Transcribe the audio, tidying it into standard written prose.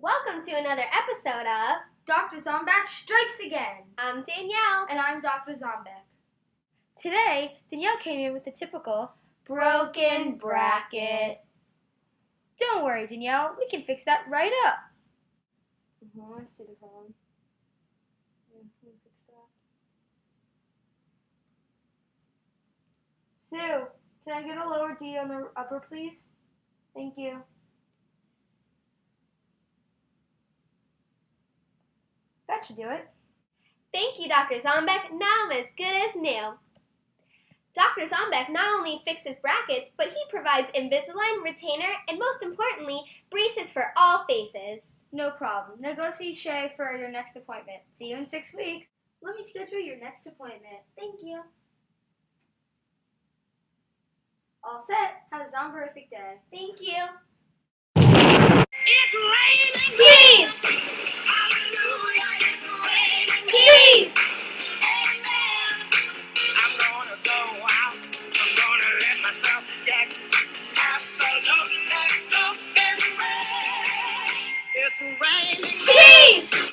Welcome to another episode of Dr. Zombek Strikes Again. I'm Danielle. And I'm Dr. Zombek. Today, Danielle came in with the typical broken bracket. Don't worry, Danielle. We can fix that right up. I see the problem. Sue, can I get a lower D on the upper, please? Thank you. That should do it. Thank you, Dr. Zombek. Now I'm as good as new. Dr. Zombek not only fixes brackets, but he provides Invisalign, retainer, and most importantly, braces for all faces. No problem. Now go see Shay for your next appointment. See you in 6 weeks. Let me schedule your next appointment. Thank you. All set. Have a zomberific day. Thank you. It's raining Teeth! Hallelujah, it's raining Teeth! Amen. I'm gonna go out. I'm gonna let myself get absolutely soaked in rain. It's raining Teeth!